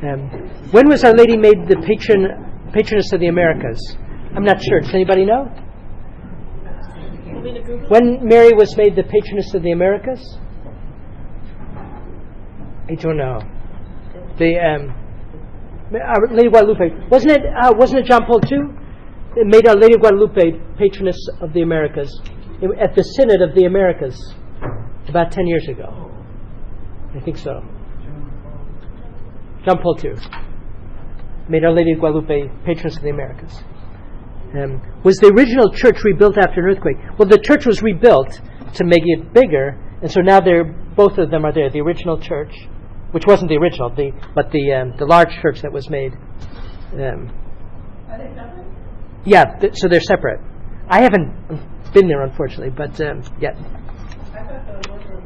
When was Our Lady made the patroness of the Americas? I'm not sure. Does anybody know? When Mary was made the patroness of the Americas? I don't know. Our Lady of Guadalupe, wasn't it John Paul II? It made Our Lady of Guadalupe patroness of the Americas at the Synod of the Americas about 10 years ago. I think so. John Paul II made Our Lady of Guadalupe patroness of the Americas. Was the original church rebuilt after an earthquake? Well, the church was rebuilt to make it bigger, and so now both of them are there. The original church, which wasn't the original, but the large church that was made. Are they separate? Yeah, so they're separate. I haven't been there, unfortunately, but yet. I thought the worker was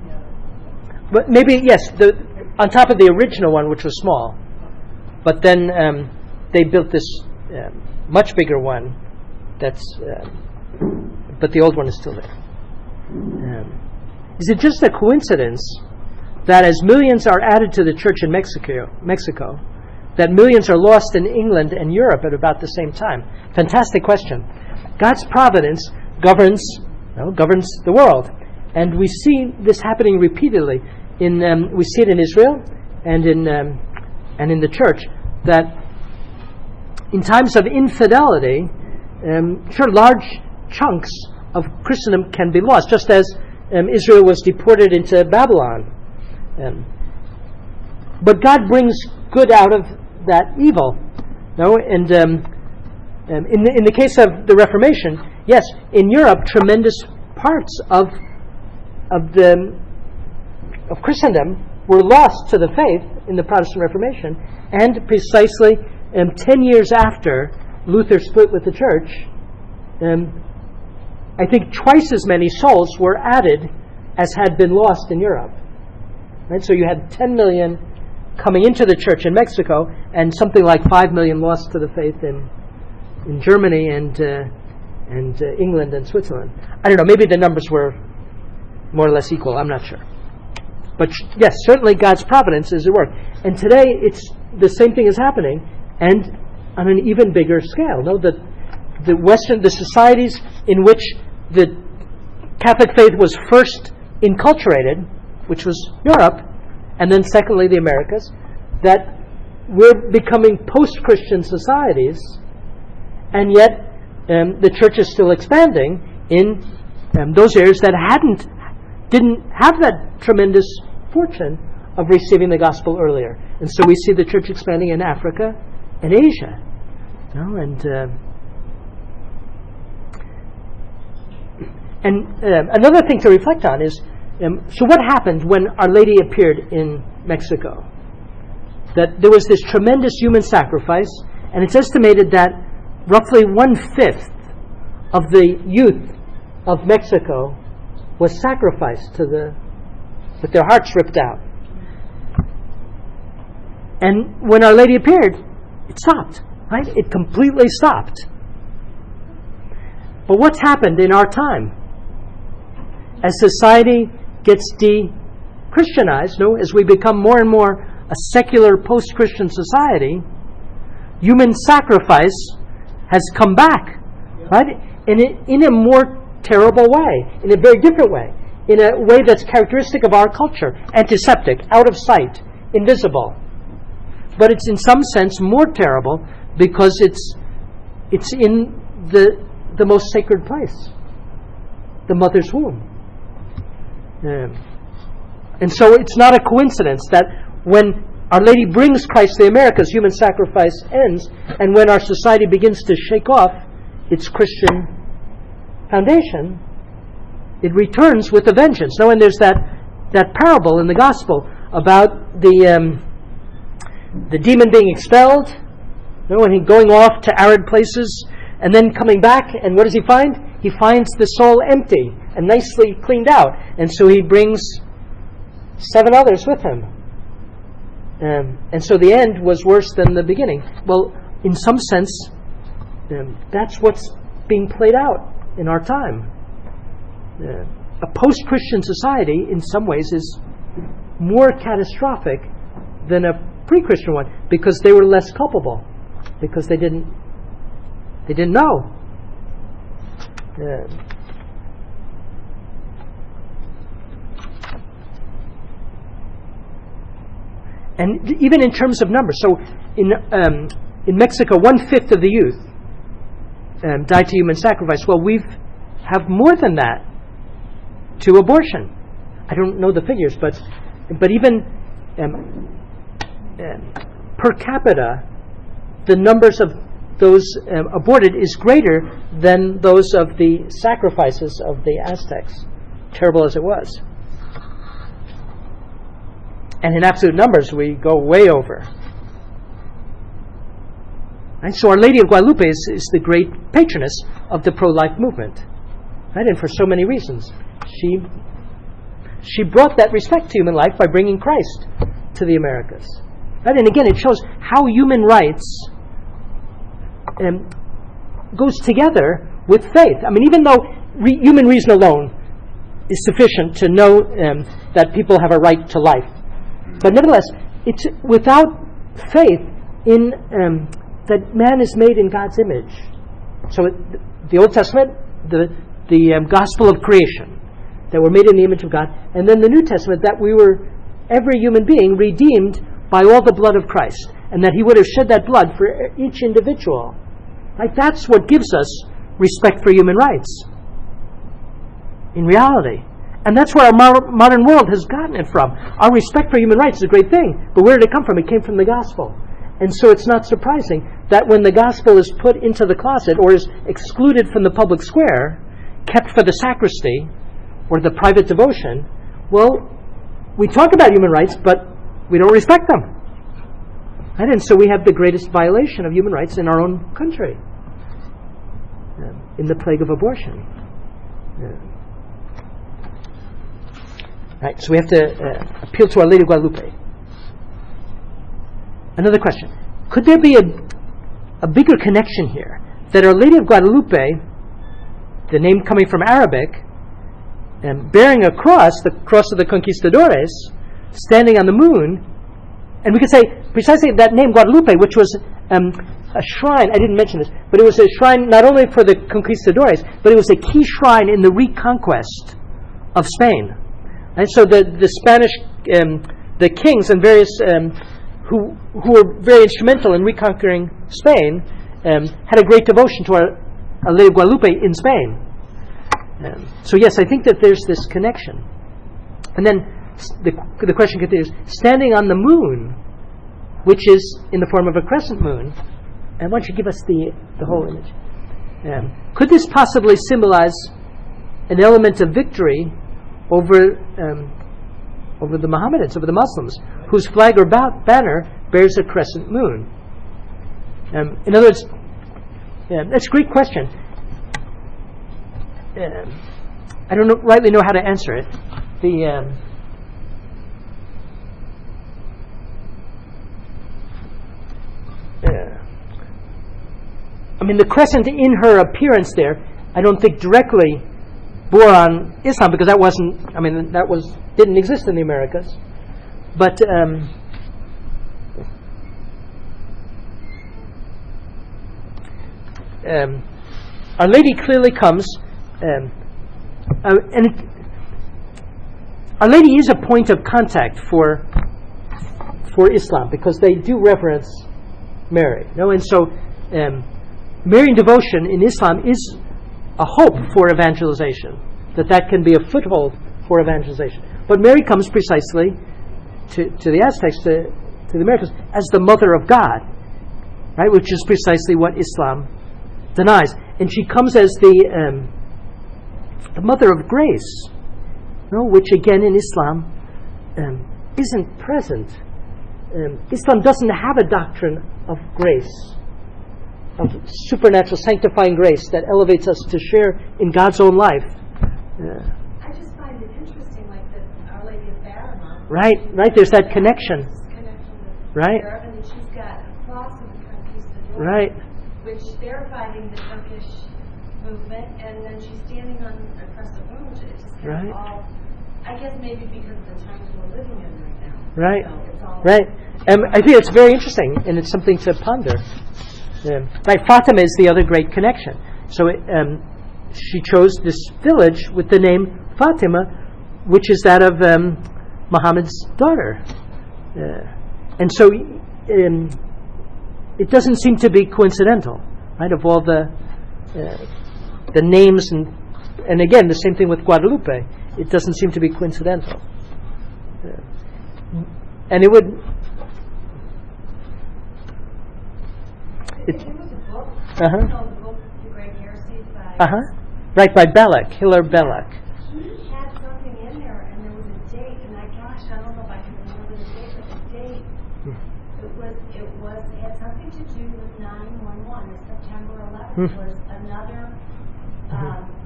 together. But maybe, yes, on top of the original one, which was small. But then they built this much bigger one but the old one is still there. Is it just a coincidence that as millions are added to the church in Mexico, that millions are lost in England and Europe at about the same time? Fantastic question. God's providence governs the world, and we see this happening repeatedly. We see it in Israel and in the church, that in times of infidelity, sure, large chunks of Christendom can be lost, just as Israel was deported into Babylon. But God brings good out of that evil. No, and in the case of the Reformation, yes, in Europe, tremendous parts of Christendom were lost to the faith in the Protestant Reformation, and precisely 10 years after Luther split with the church, I think twice as many souls were added as had been lost in Europe. Right? So you had 10 million coming into the church in Mexico, and something like 5 million lost to the faith in Germany and England and Switzerland. I don't know, maybe the numbers were more or less equal, I'm not sure. But yes, certainly God's providence is at work. And today it's the same thing is happening, and on an even bigger scale. No, the societies in which the Catholic faith was first enculturated, which was Europe, and then secondly the Americas, that we're becoming post-Christian societies, and yet the church is still expanding in those areas that didn't have that tremendous fortune of receiving the gospel earlier. And so we see the church expanding in Africa and Asia. And another thing to reflect on is, so what happened when Our Lady appeared in Mexico? That there was this tremendous human sacrifice, and it's estimated that roughly 1/5 of the youth of Mexico was sacrificed with their hearts ripped out. And when Our Lady appeared, it stopped, right? It completely stopped. But what's happened in our time? As society gets de-Christianized, as we become more and more a secular post-Christian society, human sacrifice has come back, right? And in a more terrible way, in a very different way, in a way that's characteristic of our culture, antiseptic, out of sight, invisible. But it's in some sense more terrible because it's in the most sacred place, the mother's womb. And so it's not a coincidence that when Our Lady brings Christ to the Americas, human sacrifice ends, and when our society begins to shake off its Christian foundation, it returns with a vengeance. Now, and there's that parable in the Gospel about the demon being expelled, and he going off to arid places, and then coming back, and what does he find? He finds the soul empty and nicely cleaned out, and so he brings 7 others with him. And so the end was worse than the beginning. Well, in some sense, that's what's being played out in our time. A post-Christian society, in some ways, is more catastrophic than a pre-Christian one, because they were less culpable, because they didn't know. And even in terms of numbers, so in Mexico, 1/5 of the youth died to human sacrifice. Well, we have more than that to abortion. I don't know the figures, but even per capita, the numbers of those aborted is greater than those of the sacrifices of the Aztecs, terrible as it was. And in absolute numbers, we go way over. Right? So Our Lady of Guadalupe is the great patroness of the pro-life movement. Right? And for so many reasons. She brought that respect to human life by bringing Christ to the Americas. Right? And again, it shows how human rights goes together with faith. I mean, even though human reason alone is sufficient to know that people have a right to life, but nevertheless, it's without faith in that man is made in God's image. So the Old Testament, the gospel of creation, that we're made in the image of God, and then the New Testament, that we were, every human being, redeemed by all the blood of Christ, and that He would have shed that blood for each individual. Like, that's what gives us respect for human rights in reality. And that's where our modern world has gotten it from. Our respect for human rights is a great thing, but where did it come from? It came from the gospel. And so it's not surprising that when the gospel is put into the closet or is excluded from the public square, kept for the sacristy or the private devotion, well, we talk about human rights, but we don't respect them. And so we have the greatest violation of human rights in our own country, in the plague of abortion. Right, so we have to appeal to Our Lady of Guadalupe. Another question. Could there be a bigger connection here? That Our Lady of Guadalupe, the name coming from Arabic, bearing a cross, the cross of the conquistadores, standing on the moon, and we could say precisely that name, Guadalupe, which was a shrine, I didn't mention this, but it was a shrine not only for the conquistadores, but it was a key shrine in the reconquest of Spain. And so the Spanish, the kings and various who were very instrumental in reconquering Spain had a great devotion to Our Lady of Guadalupe in Spain. So yes, I think that there's this connection. And then the question continues, standing on the moon, which is in the form of a crescent moon, and why don't you give us the whole image? Could this possibly symbolize an element of victory over the Mohammedans, over the Muslims, whose flag or banner bears a crescent moon? In other words, that's a great question. I don't rightly know how to answer it. I mean, the crescent in her appearance there, I don't think directly bore on Islam, because didn't exist in the Americas. But Our Lady clearly comes, Our Lady is a point of contact for Islam, because they do reverence Mary. And so Marian devotion in Islam is a hope for evangelization, that can be a foothold for evangelization. But Mary comes precisely to the Aztecs, to the Americas, as the Mother of God, right? Which is precisely what Islam denies. And she comes as the Mother of Grace, which again in Islam isn't present. Islam doesn't have a doctrine of grace, of supernatural sanctifying grace that elevates us to share in God's own life. I just find it interesting, like that Our Lady of Fatima. Right. There's that connection. Right. Europe, and then she's got a cross of the conquistadors. Right. Which they're fighting the Turkish movement, and then she's standing on a crescent moon. It just kind Right. of all. I guess maybe because of the times we're living in right now. Right. So it's all Right. I think it's very interesting, and it's something to ponder. Right, Fatima is the other great connection. So she chose this village with the name Fatima, which is that of Muhammad's daughter. And so it doesn't seem to be coincidental, right? Of all the names, and again, the same thing with Guadalupe. It doesn't seem to be coincidental. And it would... There was a book, Uh-huh. the book, The Great Heresies by... Right, by Belloc, Hilaire Belloc. He had something in there, and there was a date, and I don't know if I can remember the date, but the date, it had something to do with 9/11. September 11th was another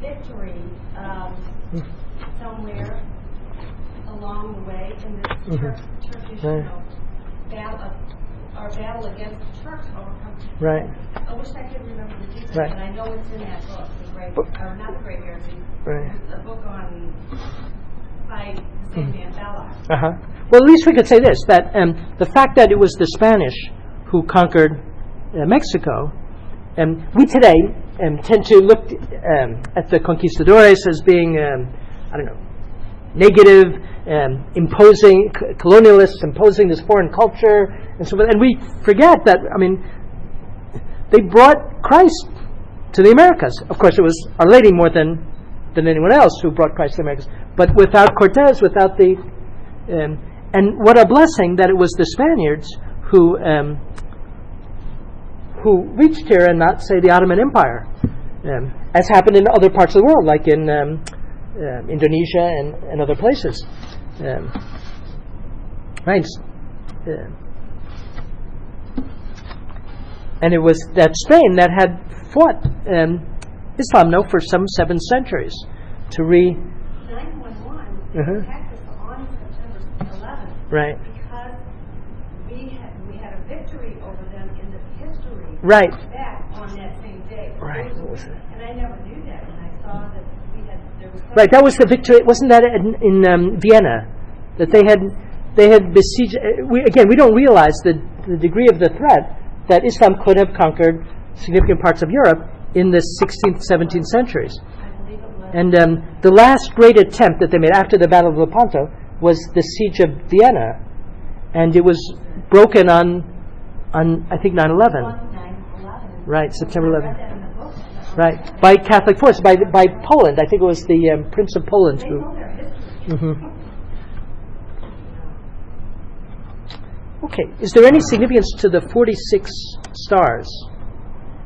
victory somewhere along the way in this Turkish, battle against the Turks overcome. Right. I wish I could remember the details, Right. but I know it's in that book, not the Great Heresy. Right. It's a book by the same man, Belloc. Well, at least we could say this, that the fact that it was the Spanish who conquered Mexico, we today tend to look at the conquistadores as being, negative, imposing, colonialists imposing this foreign culture, and so forth. And we forget that, they brought Christ to the Americas. Of course, it was Our Lady more than anyone else who brought Christ to the Americas. But without Cortez, without the... and what a blessing that it was the Spaniards who reached here, and not, say, the Ottoman Empire, as happened in other parts of the world, like in Indonesia and other places. Right. And it was that Spain that had fought Islam, for some 7 centuries to 9/11 attacked us on September 11th. Right. Because we had a victory over them in the history. Right. Back on that same day. Right. And I never knew that, and I saw that there was. Right. That was the victory. Wasn't that in Vienna that they had besieged? We don't realize the degree of the threat that Islam could have conquered significant parts of Europe in the 16th, 17th centuries. I believe it was. And the last great attempt that they made after the Battle of Lepanto was the siege of Vienna, and it was broken on I think 9/11. 9/11. Right, September I read 11th. that in the book. Right, by Catholic force, by Poland. I think it was the Prince of Poland They who. know their history. Okay, is there any significance to the 46 stars?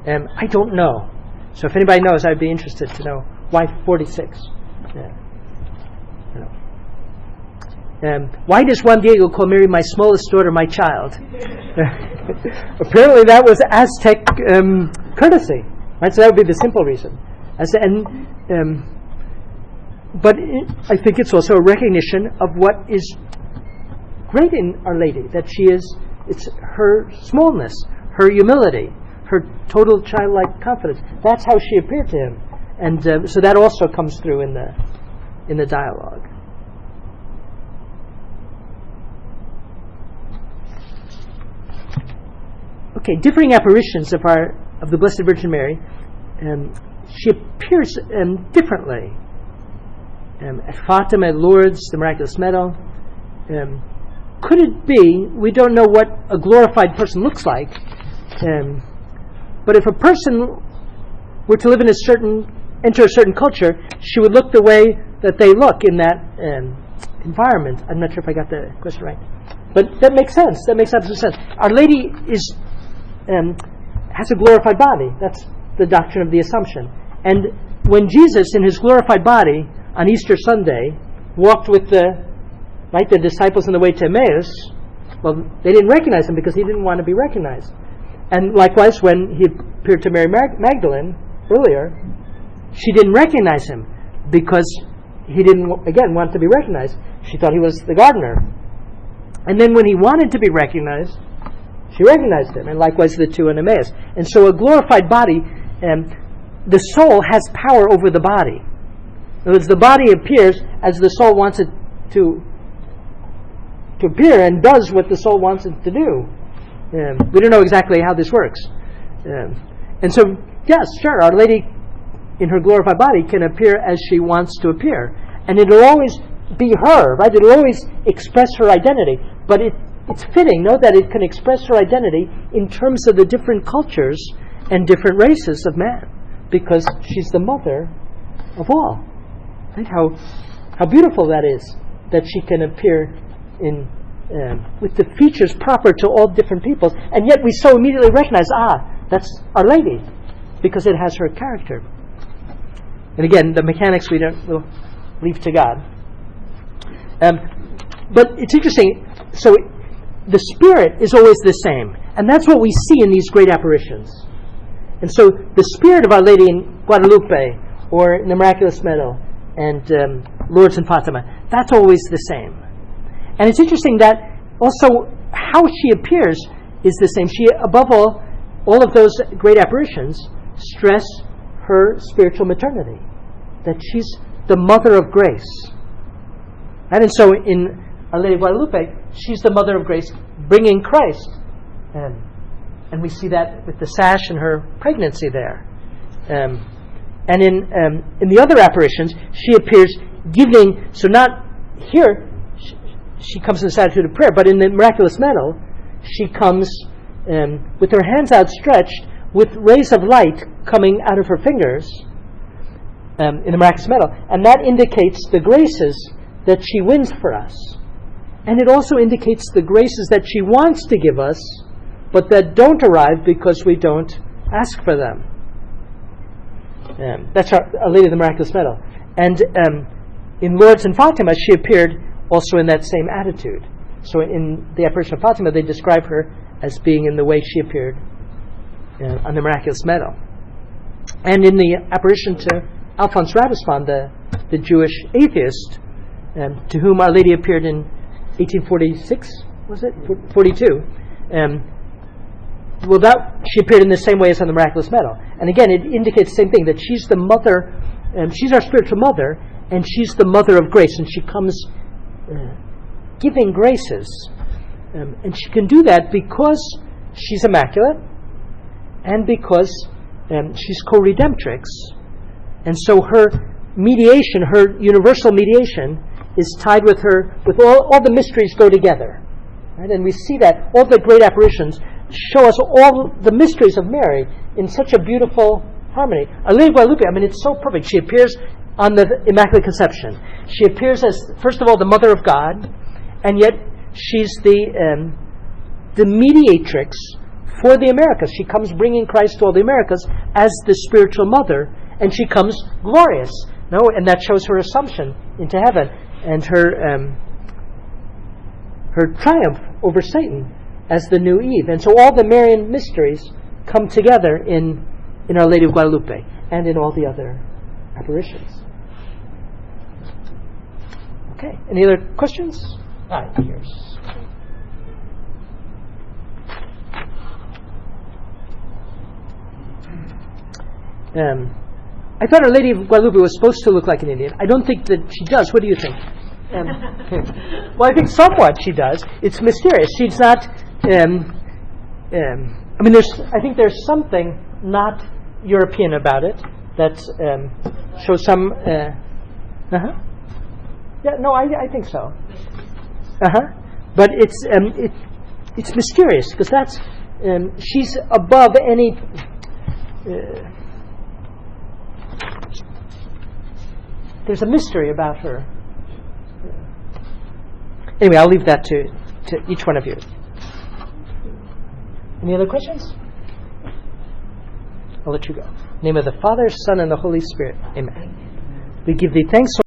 I don't know. So if anybody knows, I'd be interested to know why 46. Why does Juan Diego call Mary my smallest daughter, my child? Apparently that was Aztec courtesy. Right? So that would be the simple reason. But I think it's also a recognition of what is great in Our Lady, that it's her smallness, her humility, her total childlike confidence. That's how she appeared to him, and so that also comes through in the dialogue. Okay, differing apparitions of the Blessed Virgin Mary. She appears differently at Fatima, at Lourdes, the Miraculous Meadow. Could it be, we don't know what a glorified person looks like, but if a person were to live in enter a certain culture, she would look the way that they look in that environment. I'm not sure if I got the question right, but that makes sense. That makes absolute sense. Our Lady has a glorified body. That's the doctrine of the Assumption. And when Jesus, in his glorified body on Easter Sunday, walked with the disciples on the way to Emmaus, well, they didn't recognize him because he didn't want to be recognized. And likewise, when he appeared to Mary Magdalene earlier, she didn't recognize him because he didn't, again, want to be recognized. She thought he was the gardener. And then when he wanted to be recognized, she recognized him, and likewise the two in Emmaus. And so a glorified body, the soul has power over the body. In other words, the body appears as the soul wants it to to appear and does what the soul wants it to do. We don't know exactly how this works. And so, yes, sure, Our Lady in her glorified body can appear as she wants to appear. And it'll always be her, right? It'll always express her identity. But it's fitting, no, that it can express her identity in terms of the different cultures and different races of man, because she's the mother of all. Right? How beautiful that is, that she can appear in with the features proper to all different peoples, and yet we so immediately recognize, that's Our Lady, because it has her character. And again, the mechanics we'll leave to God. But it's interesting. So the Spirit is always the same, and that's what we see in these great apparitions. And so the Spirit of Our Lady in Guadalupe, or in the Miraculous Medal, and Lourdes and Fatima, that's always the same. And it's interesting that also how she appears is the same. She, above all of those great apparitions stress her spiritual maternity, that she's the mother of grace. And so in Our Lady of Guadalupe, she's the mother of grace, bringing Christ. And we see that with the sash and her pregnancy there. And in the other apparitions, she appears giving, so not here, she comes in this attitude of prayer, but in the Miraculous Medal, she comes with her hands outstretched, with rays of light coming out of her fingers in the Miraculous Medal. And that indicates the graces that she wins for us. And it also indicates the graces that she wants to give us, but that don't arrive because we don't ask for them. That's Our Lady of the Miraculous Medal. And in Lourdes and Fatima, she appeared also in that same attitude. So in the apparition of Fatima, they describe her as being in the way she appeared on the Miraculous Medal. And in the apparition to Alphonse Ratisbonne, the Jewish atheist, to whom Our Lady appeared in 1846, was it? 42. She appeared in the same way as on the Miraculous Medal. And again, it indicates the same thing, that she's the mother, she's our spiritual mother, and she's the mother of grace, and she comes giving graces. And she can do that because she's immaculate, and because she's co-redemptrix. And so her mediation, her universal mediation, is tied with her, with all the mysteries go together. Right? And we see that all the great apparitions show us all the mysteries of Mary in such a beautiful harmony. Our Lady of Guadalupe, it's so perfect. She appears on the Immaculate Conception. She appears as, first of all, the Mother of God, and yet she's the mediatrix for the Americas. She comes bringing Christ to all the Americas as the spiritual mother, and she comes glorious. And that shows her assumption into heaven and her triumph over Satan as the new Eve. And so all the Marian mysteries come together in Our Lady of Guadalupe and in all the other apparitions. Okay, any other questions? Here's. I thought Our Lady of Guadalupe was supposed to look like an Indian. I don't think that she does. What do you think? Well, I think somewhat she does. It's mysterious. She's not. I think there's something not European about it that shows some. Yeah, no, I think so. But it's mysterious because that's she's above any. There's a mystery about her. Anyway, I'll leave that to each one of you. Any other questions? I'll let you go. In the name of the Father, Son, and the Holy Spirit. Amen. We give thee thanks.